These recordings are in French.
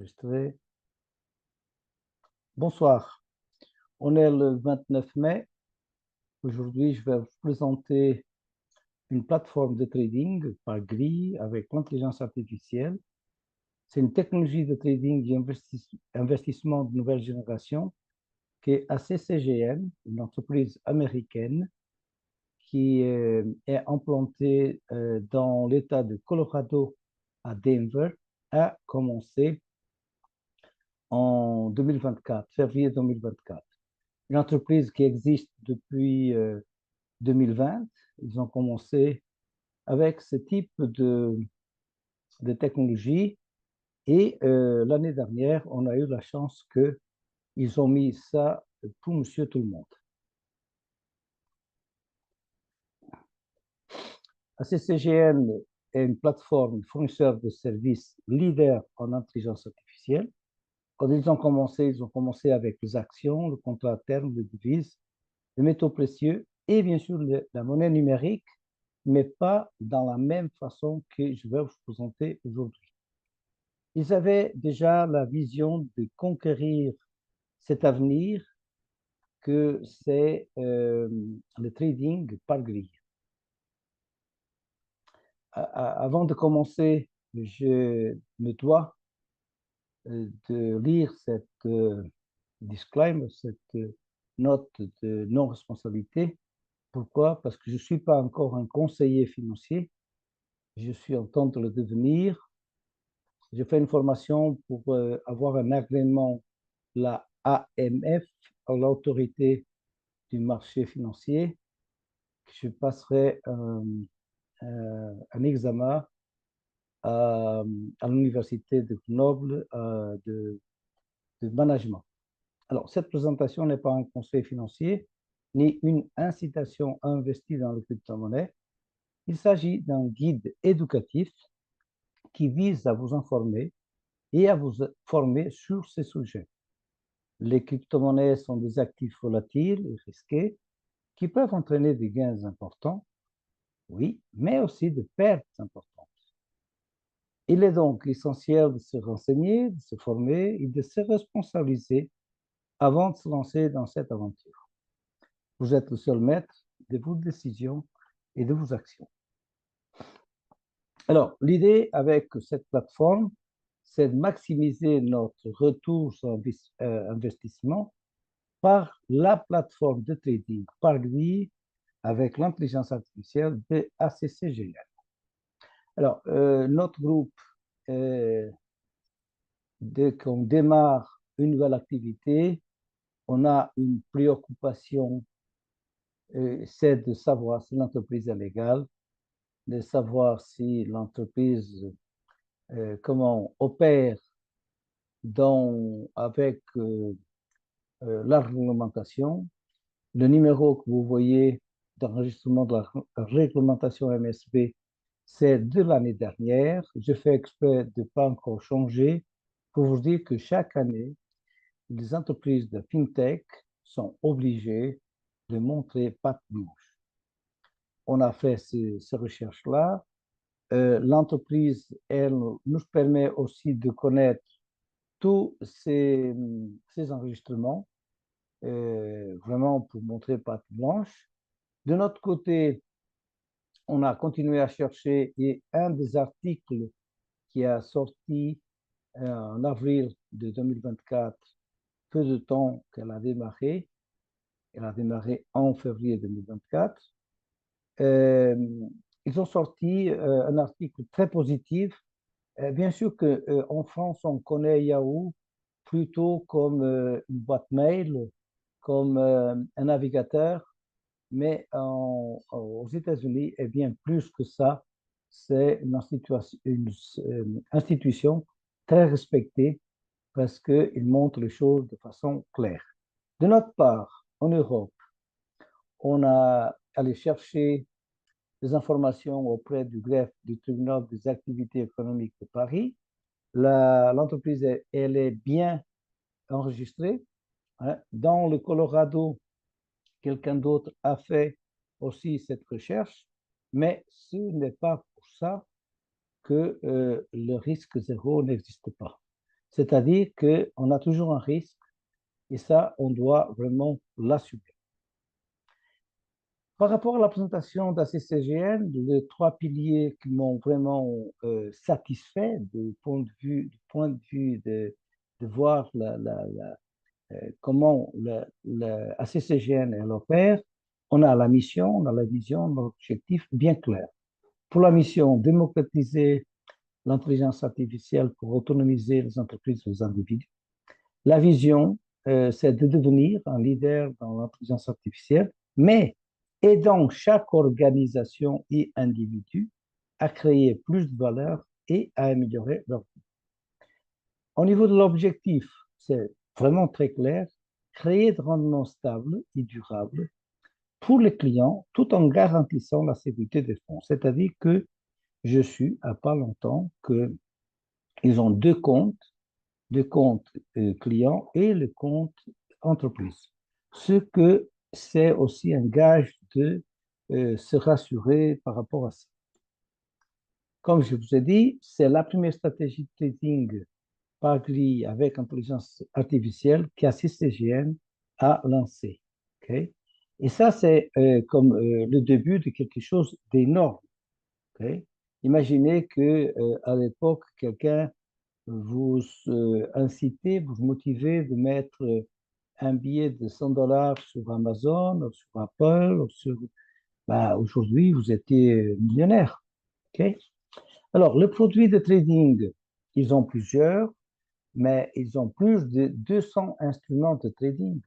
Enregistré. Bonsoir, on est le 29 mai. Aujourd'hui, je vais vous présenter une plateforme de trading par grille avec l'intelligence artificielle. C'est une technologie de trading et investissement de nouvelle génération qui est ACCGN, une entreprise américaine qui est implantée dans l'État de Colorado à Denver, a commencé en 2024, février 2024. Une entreprise qui existe depuis 2020. Ils ont commencé avec ce type de technologie et l'année dernière, on a eu la chance qu'ils ont mis ça pour monsieur tout le monde. ACCGN est une plateforme fournisseur de services leader en intelligence artificielle. Quand ils ont commencé avec les actions, le contrat à terme, les devises, les métaux précieux et bien sûr la monnaie numérique, mais pas dans la même façon que je vais vous présenter aujourd'hui. Ils avaient déjà la vision de conquérir cet avenir que c'est le trading par grille. Avant de commencer, je me dois de lire cette disclaimer, cette note de non-responsabilité. Pourquoi? Parce que je ne suis pas encore un conseiller financier. Je suis en train de le devenir. J'ai fait une formation pour avoir un agrément, la AMF, l'autorité du marché financier. Je passerai un examen à l'université de Grenoble de management. Alors, cette présentation n'est pas un conseil financier, ni une incitation à investir dans les crypto-monnaies. Il s'agit d'un guide éducatif qui vise à vous informer et à vous former sur ces sujets. Les crypto-monnaies sont des actifs volatiles et risqués qui peuvent entraîner des gains importants, oui, mais aussi des pertes importantes. Il est donc essentiel de se renseigner, de se former et de se responsabiliser avant de se lancer dans cette aventure. Vous êtes le seul maître de vos décisions et de vos actions. Alors, l'idée avec cette plateforme, c'est de maximiser notre retour sur investissement par la plateforme de trading par lui avec l'intelligence artificielle de ACCGN. Alors, notre groupe, dès qu'on démarre une nouvelle activité, on a une préoccupation, c'est de savoir si l'entreprise est légale, de savoir si l'entreprise comment opère avec la réglementation. Le numéro que vous voyez d'enregistrement de la réglementation MSB, c'est de l'année dernière. Je fais exprès de ne pas encore changer pour vous dire que chaque année, les entreprises de FinTech sont obligées de montrer patte blanche. On a fait ces recherches-là. L'entreprise, elle, nous permet aussi de connaître tous ces enregistrements, vraiment pour montrer patte blanche. De notre côté, on a continué à chercher et un des articles qui a sorti en avril de 2024, peu de temps qu'elle a démarré, elle a démarré en février 2024, ils ont sorti un article très positif. Bien sûr qu'en France, on connaît Yahoo plutôt comme une boîte mail, comme un navigateur, mais aux États-Unis, et bien plus que ça, c'est une institution très respectée parce qu'il montre les choses de façon claire. De notre part, en Europe, on a allé chercher des informations auprès du greffe du tribunal des activités économiques de Paris. L'entreprise, elle est bien enregistrée. Hein. Dans le Colorado, quelqu'un d'autre a fait aussi cette recherche, mais ce n'est pas pour ça que le risque zéro n'existe pas. C'est-à-dire qu'on a toujours un risque et ça, on doit vraiment l'assumer. Par rapport à la présentation d'ACCGN, les trois piliers qui m'ont vraiment satisfait du point de vue de voir comment la ACCGN elle opère, on a la mission, on a la vision, l'objectif bien clair. Pour la mission, démocratiser l'intelligence artificielle pour autonomiser les entreprises et les individus. La vision, c'est de devenir un leader dans l'intelligence artificielle, mais aidant chaque organisation et individu à créer plus de valeur et à améliorer leur vie. Au niveau de l'objectif, c'est vraiment très clair, créer de rendements stables et durables pour les clients tout en garantissant la sécurité des fonds. C'est-à-dire que je suis à pas longtemps qu'ils ont deux comptes clients et le compte entreprise. Ce que c'est aussi un gage de se rassurer par rapport à ça. Comme je vous ai dit, c'est la première stratégie de trading par grille avec intelligence artificielle qu'ACCGN a lancé. Okay? Et ça, c'est comme le début de quelque chose d'énorme. Okay? Imaginez que à l'époque, quelqu'un vous incitez, vous motivez de mettre un billet de $100 sur Amazon, ou sur Apple, ou sur... Ben, aujourd'hui, vous étiez millionnaire. Okay? Alors, le produit de trading, ils ont plusieurs, mais ils ont plus de 200 instruments de trading.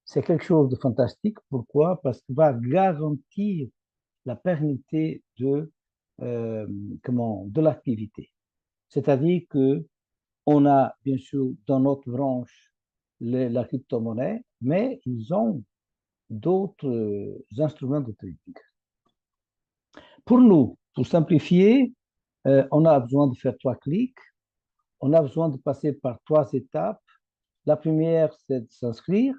C'est quelque chose de fantastique. Pourquoi? Parce qu'il va garantir la pérennité de l'activité. C'est-à-dire que on a bien sûr dans notre branche la crypto-monnaie, mais ils ont d'autres instruments de trading. Pour nous, pour simplifier, on a besoin de faire 3 clics. On a besoin de passer par 3 étapes. La première, c'est de s'inscrire,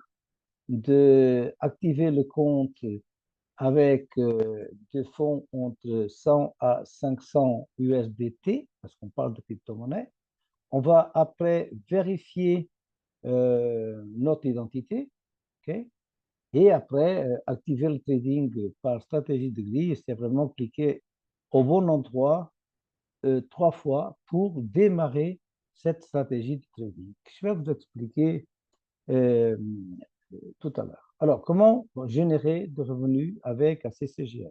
d'activer le compte avec des fonds entre 100 à 500 USDT, parce qu'on parle de crypto-monnaie. On va après vérifier notre identité, okay? Et après activer le trading par stratégie de grille, c'est vraiment cliquer au bon endroit 3 fois pour démarrer cette stratégie de trading. Je vais vous expliquer euh, tout à l'heure. Alors, comment générer de revenus avec ACCGN?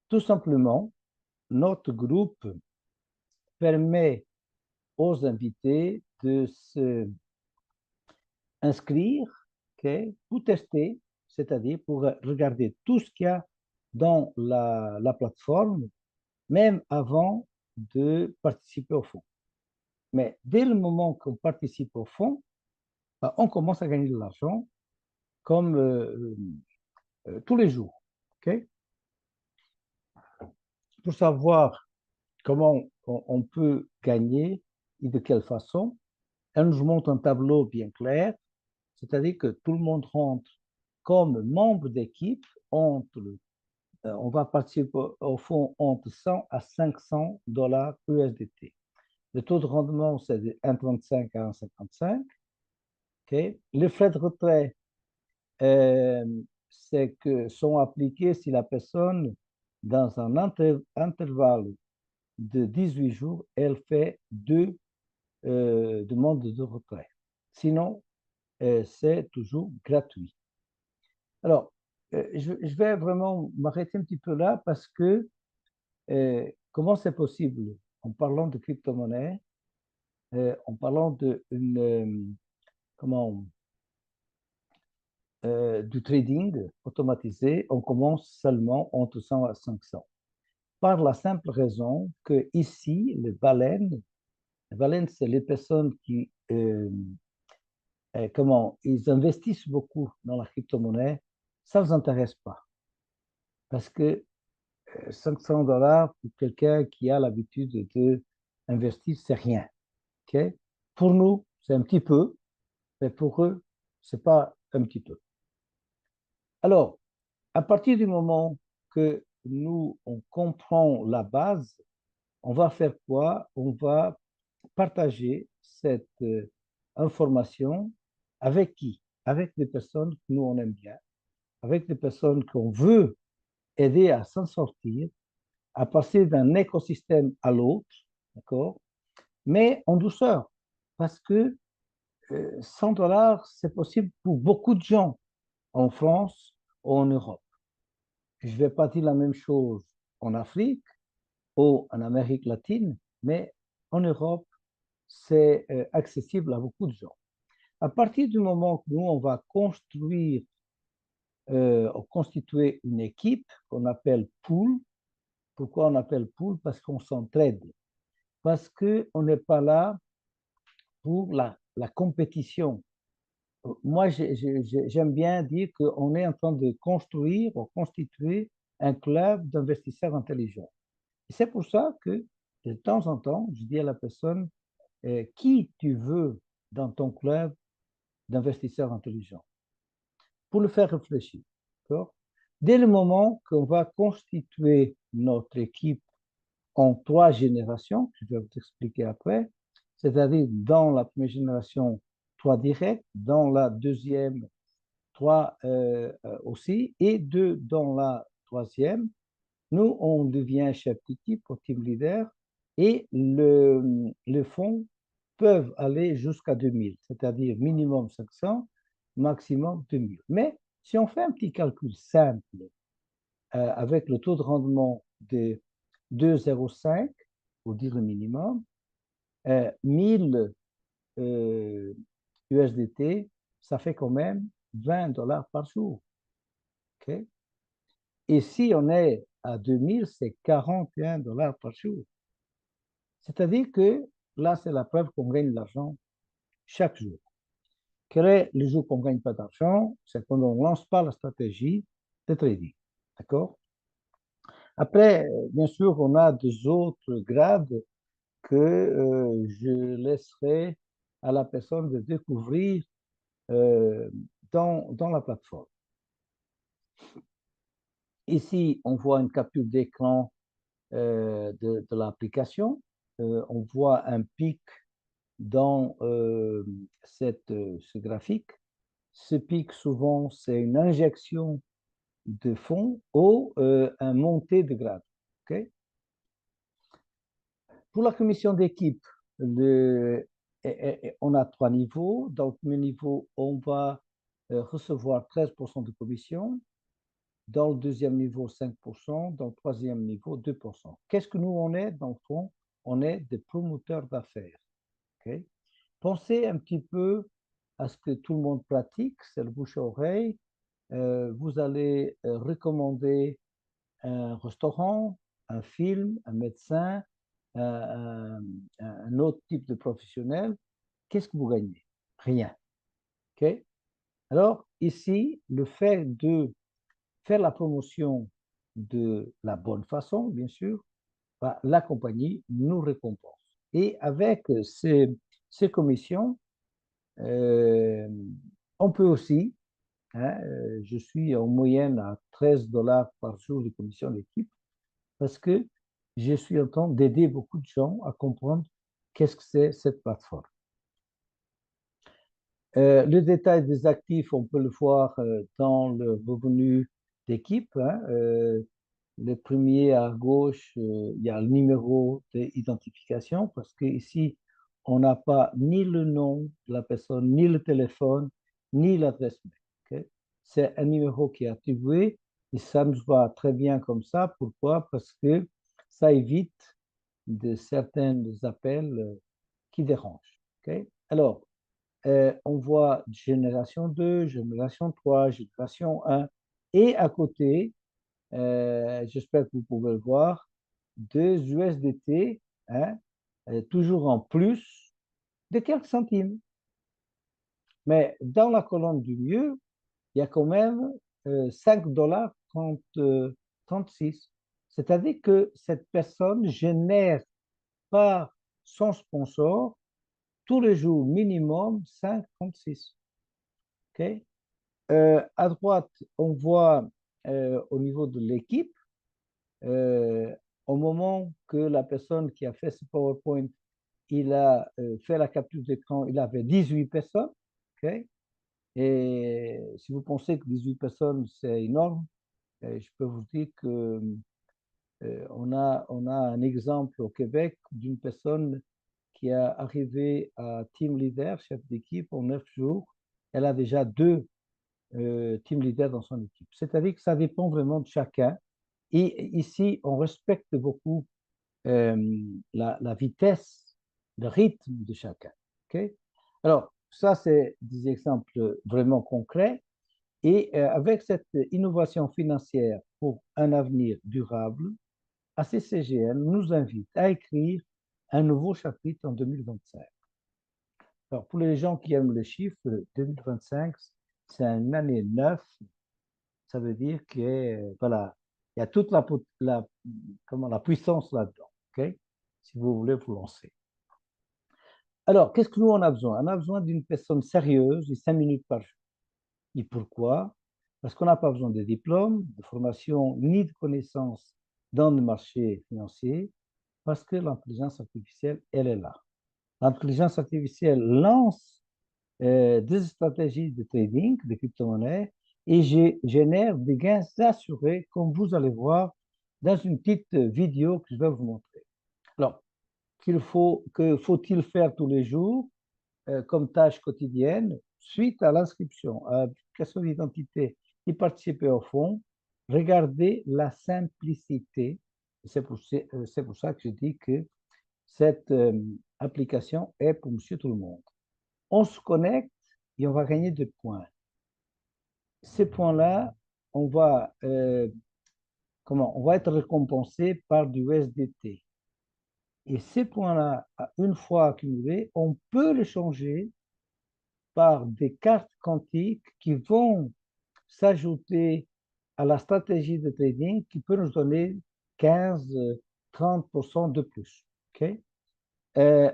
Tout simplement, notre groupe permet aux invités de se inscrire, okay, pour tester, c'est-à-dire pour regarder tout ce qu'il y a dans la plateforme, même avant de participer au fonds. Mais dès le moment qu'on participe au fonds, on commence à gagner de l'argent comme tous les jours. Okay? Pour savoir comment on peut gagner et de quelle façon, elle nous montre un tableau bien clair, c'est-à-dire que tout le monde rentre comme membre d'équipe on va participer au fond entre 100 à 500 dollars USDT. Le taux de rendement, c'est de 1,35 à 1,55. Okay. Les frais de retrait, c'est que sont appliqués si la personne, dans un intervalle de 18 jours, elle fait 2 demandes de retrait. Sinon, c'est toujours gratuit. Alors, je vais vraiment m'arrêter un petit peu là parce que comment c'est possible en parlant de crypto-monnaie, en parlant comment, du trading automatisé, on commence seulement entre 100 à 500. Par la simple raison que ici, les baleines, c'est les personnes qui ils investissent beaucoup dans la crypto-monnaie, ça ne vous intéresse pas. Parce que 500 dollars pour quelqu'un qui a l'habitude d'investir, c'est rien. Okay? Pour nous, c'est un petit peu, mais pour eux, ce n'est pas un petit peu. Alors, à partir du moment que nous, on comprend la base, on va faire quoi? On va partager cette information avec qui? Avec des personnes que nous, on aime bien, avec des personnes qu'on veut aider à s'en sortir, à passer d'un écosystème à l'autre, d'accord? Mais en douceur, parce que 100 dollars, c'est possible pour beaucoup de gens en France ou en Europe. Je ne vais pas dire la même chose en Afrique ou en Amérique latine, mais en Europe, c'est accessible à beaucoup de gens. À partir du moment que nous, on va construire, constituer une équipe qu'on appelle pool. Pourquoi on appelle pool? Parce qu'on s'entraide. Parce qu'on n'est pas là pour la compétition. Moi, j'aime bien dire qu'on est en train de construire ou constituer un club d'investisseurs intelligents. Et c'est pour ça que de temps en temps, je dis à la personne, qui tu veux dans ton club d'investisseurs intelligents, pour le faire réfléchir. Dès le moment qu'on va constituer notre équipe en 3 générations, que je vais vous expliquer après, c'est-à-dire dans la première génération, 3 directs, dans la deuxième, 3 aussi, et 2 dans la troisième, nous, on devient chef d'équipe ou team leader, et le fonds peuvent aller jusqu'à 2000, c'est-à-dire minimum 500, maximum 2000. Mais si on fait un petit calcul simple, avec le taux de rendement de 2,05, pour dire le minimum, 1000 USDT, ça fait quand même 20 dollars par jour. Okay? Et si on est à 2000, c'est 41 dollars par jour. C'est-à-dire que là, c'est la preuve qu'on gagne de l'argent chaque jour. Quel est le jour qu'on ne gagne pas d'argent? C'est quand on ne lance pas la stratégie de trading. D'accord? Après, bien sûr, on a des autres grades que je laisserai à la personne de découvrir dans la plateforme. Ici, on voit une capture d'écran de l'application. On voit un pic dans ce graphique. Ce pic, souvent, c'est une injection de fonds ou un montée de grade. Okay? Pour la commission d'équipe, on a 3 niveaux. Dans le premier niveau, on va recevoir 13% de commission. Dans le deuxième niveau, 5%. Dans le troisième niveau, 2%. Qu'est-ce que nous, on est, dans le fond? On est des promoteurs d'affaires. Okay? Pensez un petit peu à ce que tout le monde pratique, c'est le bouche à oreille. Vous allez recommander un restaurant, un film, un médecin, un autre type de professionnel. Qu'est-ce que vous gagnez? Rien. Okay? Alors, ici, le fait de faire la promotion de la bonne façon, bien sûr, la compagnie nous récompense. Et avec ces commissions, on peut aussi, hein, je suis en moyenne à 13 dollars par jour de commission d'équipe, parce que je suis en train d'aider beaucoup de gens à comprendre qu'est-ce que c'est cette plateforme. Le détail des actifs, on peut le voir dans le revenu d'équipe. Hein, le premier à gauche, il y a le numéro d'identification parce qu'ici, on n'a pas ni le nom de la personne, ni le téléphone, ni l'adresse mail. Okay? C'est un numéro qui est attribué et ça nous va très bien comme ça. Pourquoi? Parce que ça évite de certains appels qui dérangent. Okay? Alors, on voit génération 2, génération 3, génération 1. Et à côté, j'espère que vous pouvez le voir, 2 USDT, hein, toujours en plus de quelques centimes. Mais dans la colonne du milieu, il y a quand même 5 dollars 36. C'est-à-dire que cette personne génère par son sponsor tous les jours minimum 5,36. Okay? À droite, on voit au niveau de l'équipe, au moment que la personne qui a fait ce PowerPoint il a fait la capture d'écran, il avait 18 personnes, ok? Et si vous pensez que 18 personnes, c'est énorme, je peux vous dire que on a un exemple au Québec d'une personne qui est arrivée à team leader, chef d'équipe, en 9 jours. Elle a déjà 2 team leaders dans son équipe. C'est-à-dire que ça dépend vraiment de chacun. Et ici, on respecte beaucoup la vitesse, le rythme de chacun. Okay? Alors, ça, c'est des exemples vraiment concrets. Et avec cette innovation financière pour un avenir durable, ACCGN nous invite à écrire un nouveau chapitre en 2025. Alors, pour les gens qui aiment les chiffres, 2025, c'est une année 9. Ça veut dire que, voilà, il y a toute comment, la puissance là-dedans. Okay? Si vous voulez vous lancer. Alors, qu'est-ce que nous, on a besoin? On a besoin d'une personne sérieuse et 5 minutes par jour. Et pourquoi? Parce qu'on n'a pas besoin de diplôme, de formation, ni de connaissances dans le marché financier, parce que l'intelligence artificielle, elle est là. L'intelligence artificielle lance des stratégies de trading, de crypto-monnaies, et génère des gains assurés, comme vous allez voir dans une petite vidéo que je vais vous montrer. Alors, que faut-il faire tous les jours comme tâche quotidienne suite à l'inscription à l'application d'identité et participer au fonds? Regardez la simplicité. C'est pour ça que je dis que cette application est pour monsieur tout le monde. On se connecte et on va gagner des points. Ces points-là, on va, on va être récompensé par du USDT. Et ces points-là, une fois accumulés, on peut les changer par des cartes quantiques qui vont s'ajouter à la stratégie de trading qui peut nous donner 15-30% de plus. Okay?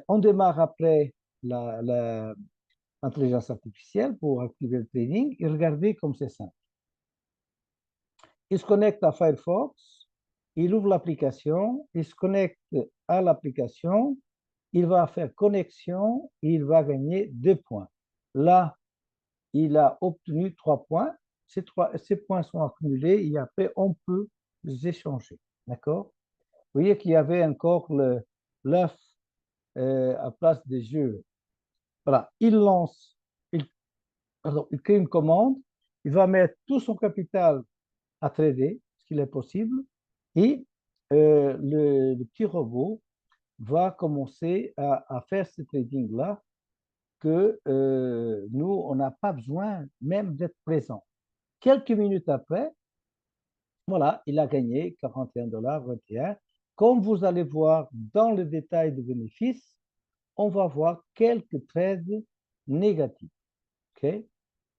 On démarre après l'intelligence artificielle pour activer le trading et regardez comme c'est simple. Il se connecte à Firefox, il ouvre l'application, il se connecte à l'application, il va faire connexion et il va gagner 2 points. Là, il a obtenu 3 points. Ces points sont accumulés et après, on peut les échanger. D'accord? Vous voyez qu'il y avait encore l'œuf à place des jeux. Voilà, il lance, il crée une commande, il va mettre tout son capital à trader, ce qu'il est possible, et le petit robot va commencer à faire ce trading-là que nous, on n'a pas besoin même d'être présent. Quelques minutes après, voilà, il a gagné 41 dollars, 21. Comme vous allez voir dans le détail de bénéfices, on va voir quelques trades négatifs. Okay?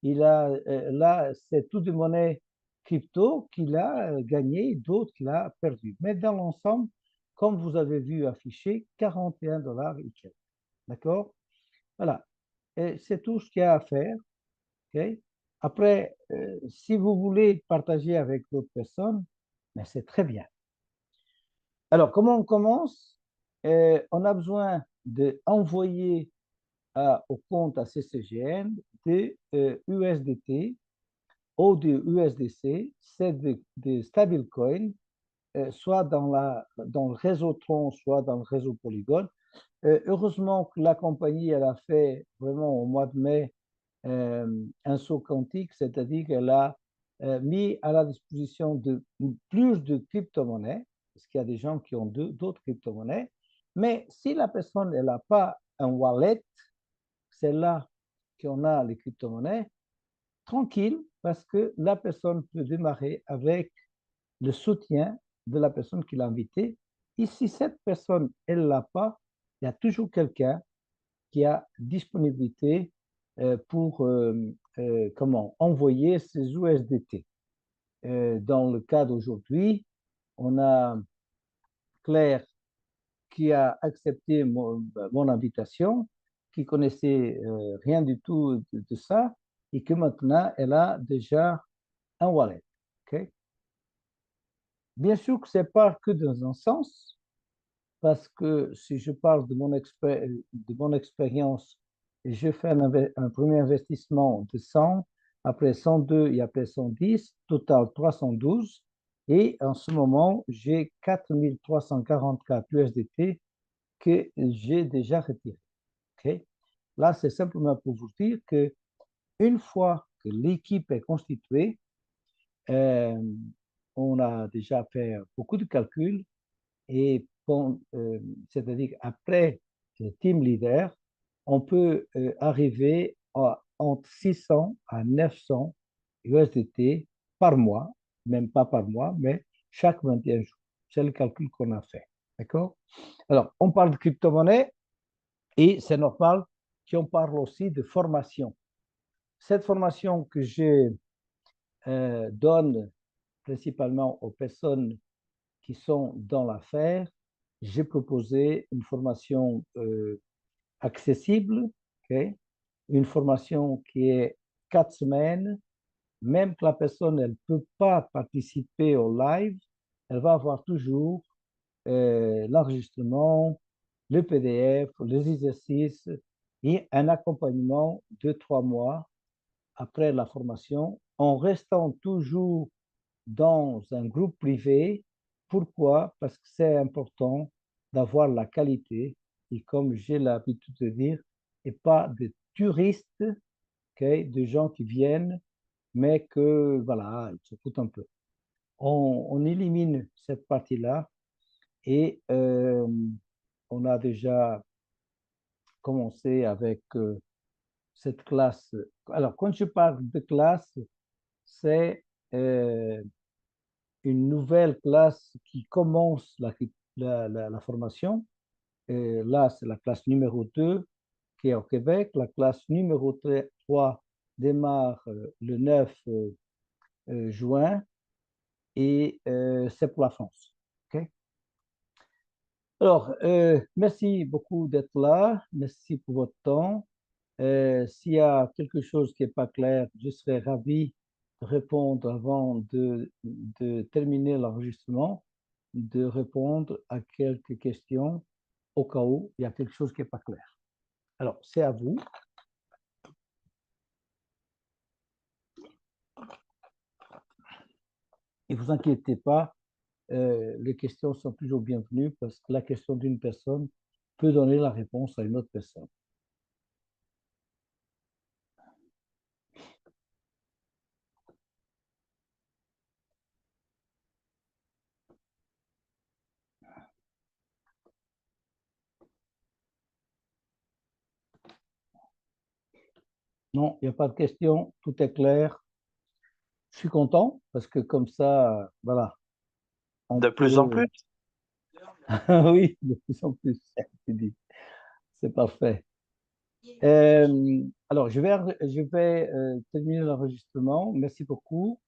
Là, c'est tout de monnaie crypto qu'il a gagné, d'autres qu'il a perdu. Mais dans l'ensemble, comme vous avez vu affiché, 41 dollars et quelques. D'accord? Voilà. C'est tout ce qu'il y a à faire. Okay? Après, si vous voulez partager avec d'autres personnes, mais c'est très bien. Alors, comment on commence? On a besoin d'envoyer au compte à CCGN des USDT ou des USDC, c'est des stablecoins, soit dans le réseau Tron, soit dans le réseau Polygon. Heureusement que la compagnie, elle a fait vraiment au mois de mai un saut quantique, c'est-à-dire qu'elle a mis à la disposition de plus de crypto-monnaies, parce qu'il y a des gens qui ont d'autres crypto-monnaies, mais si la personne n'a pas un wallet, c'est là qu'on a les crypto-monnaies, tranquille, parce que la personne peut démarrer avec le soutien de la personne qui l'a invité. Et si cette personne, elle ne l'a pas, il y a toujours quelqu'un qui a disponibilité pour envoyer ces USDT. Dans le cas d'aujourd'hui, on a Claire qui a accepté mon invitation, qui connaissait rien du tout de ça, et que maintenant, elle a déjà un wallet. Okay? Bien sûr que ce n'est pas que dans un sens. parce que si je parle de mon expérience, je fais un premier investissement de 100, après 102 et après 110, total 312. Et en ce moment, j'ai 4344 USDT que j'ai déjà retiré. Okay? Là, c'est simplement pour vous dire que une fois que l'équipe est constituée, euh, on a déjà fait beaucoup de calculs et c'est-à-dire après le team leader, on peut arriver entre 600 à 900 USDT par mois, même pas par mois, mais chaque 21 jours. C'est le calcul qu'on a fait. D'accord? Alors, on parle de crypto-monnaie et c'est normal qu'on parle aussi de formation. Cette formation que je donne principalement aux personnes qui sont dans l'affaire, j'ai proposé une formation accessible, okay? Une formation qui est 4 semaines, même que la personne ne peut pas participer au live, elle va avoir toujours l'enregistrement, le PDF, les exercices et un accompagnement de 3 mois après la formation, en restant toujours dans un groupe privé. Pourquoi? Parce que c'est important d'avoir la qualité et comme j'ai l'habitude de dire, et pas de touristes, okay, de gens qui viennent, mais que voilà, ils se foutent un peu. On élimine cette partie-là et on a déjà commencé avec cette classe. Alors, quand je parle de classe, c'est une nouvelle classe qui commence la formation. Et là, c'est la classe numéro 2 qui est au Québec. La classe numéro 3 démarre le 9 juin et c'est pour la France. Okay? Alors, merci beaucoup d'être là. Merci pour votre temps. S'il y a quelque chose qui n'est pas clair, je serais ravi de répondre avant de terminer l'enregistrement, de répondre à quelques questions au cas où il y a quelque chose qui n'est pas clair. Alors, c'est à vous. Et vous inquiétez pas, les questions sont toujours bienvenues parce que la question d'une personne peut donner la réponse à une autre personne. Non, il n'y a pas de question, tout est clair. Je suis content parce que comme ça, voilà, on De plus en peut. plus. Oui, de plus en plus, tu dis. C'est parfait. Alors, je vais terminer l'enregistrement. Merci beaucoup.